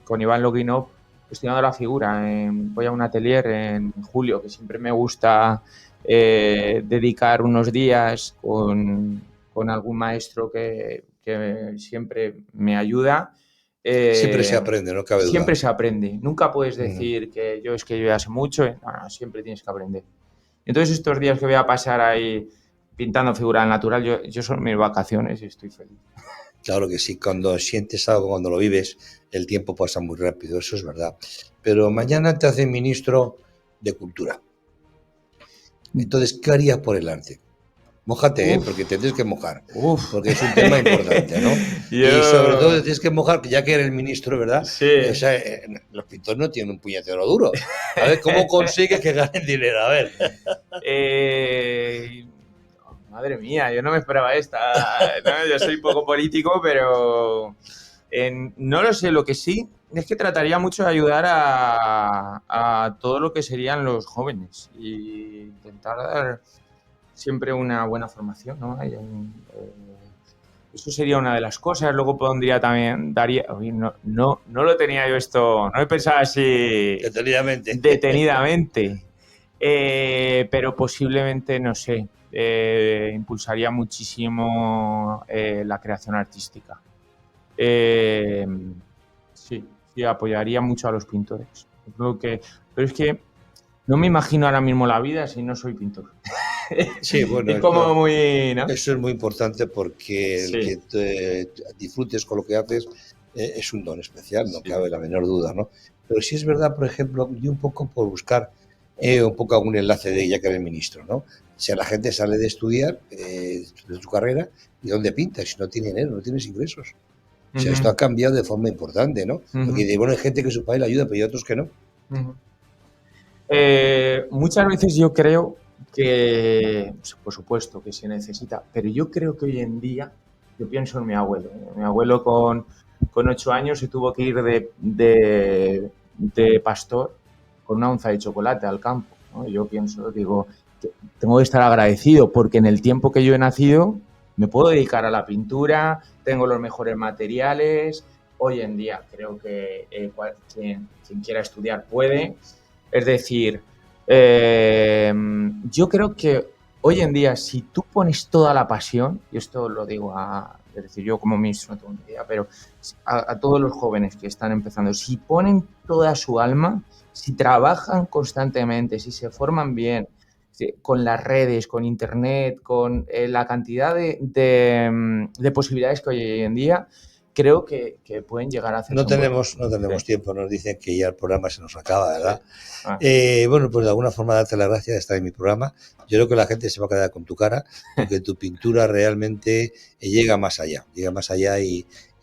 con Iván Loguinov, estudiando la figura. Voy a un atelier en julio, que siempre me gusta dedicar unos días con algún maestro que siempre me ayuda. Siempre se aprende, no cabe duda. Siempre se aprende. Nunca puedes decir que yo ya sé mucho. No, siempre tienes que aprender. Entonces estos días que voy a pasar ahí pintando figura natural, yo son mis vacaciones y estoy feliz. Claro que sí, cuando sientes algo, cuando lo vives, el tiempo pasa muy rápido, eso es verdad. Pero mañana te hacen ministro de Cultura. Entonces, ¿qué harías por el arte? Mójate, porque te tienes que mojar, porque es un tema importante, ¿no? Y sobre todo te tienes que mojar, ya que eres el ministro, ¿verdad? Sí. O sea, los pintores no tienen un puñetero duro. A ver, ¿cómo consigues que ganen dinero? A ver. Madre mía, yo no me esperaba esta, ¿no? Yo soy poco político, pero no lo sé. Lo que sí es que trataría mucho de ayudar a todo lo que serían los jóvenes y intentar dar siempre una buena formación, ¿no? Eso sería una de las cosas. Luego pondría también, no lo tenía yo esto, no he pensado así detenidamente. Pero posiblemente, no sé, impulsaría muchísimo la creación artística. Sí, apoyaría mucho a los pintores. Pero es que no me imagino ahora mismo la vida si no soy pintor. Sí, bueno, es como muy, ¿no? Eso es muy importante porque el que te disfrutes con lo que haces es un don especial, no cabe la menor duda, ¿no? Pero sí es verdad, por ejemplo, yo un poco por buscar un poco algún enlace de ella que era el ministro, ¿no? Si la gente sale de estudiar de su carrera, ¿y dónde pinta? Si no tiene dinero, no tienes ingresos. O sea, esto ha cambiado de forma importante, ¿no? Porque bueno, hay gente que su padre le ayuda, pero hay otros que no. Muchas veces yo creo que, por supuesto, que se necesita, pero yo creo que hoy en día, yo pienso en mi abuelo. Mi abuelo con 8 años se tuvo que ir de pastor con una onza de chocolate al campo, ¿no? Yo pienso, digo, que tengo que estar agradecido porque en el tiempo que yo he nacido me puedo dedicar a la pintura, tengo los mejores materiales. Hoy en día creo que quien quiera estudiar puede. Es decir, yo creo que hoy en día, si tú pones toda la pasión, y esto lo digo es decir, yo como ministro no tengo ni idea, pero a todos los jóvenes que están empezando, si ponen toda su alma, si trabajan constantemente, si se forman bien, con las redes, con internet, con la cantidad de posibilidades que hay hoy en día, creo que pueden llegar a hacer. No tenemos tiempo, nos dicen que ya el programa se nos acaba, ¿verdad? Bueno, pues de alguna forma darte las gracias de estar en mi programa. Yo creo que la gente se va a quedar con tu cara, porque tu pintura realmente llega más allá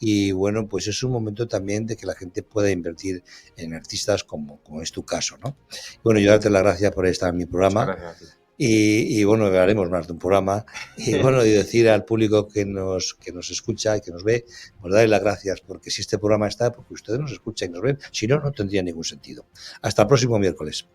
y bueno, pues es un momento también de que la gente pueda invertir en artistas como es tu caso, ¿no? Bueno, yo darte las gracias por estar en mi programa. Muchas gracias a ti. Y bueno, haremos más de un programa y bueno, y decir al público que nos escucha y que nos ve, pues darle las gracias, porque si este programa está, porque ustedes nos escuchan y nos ven, si no, no tendría ningún sentido. Hasta el próximo miércoles.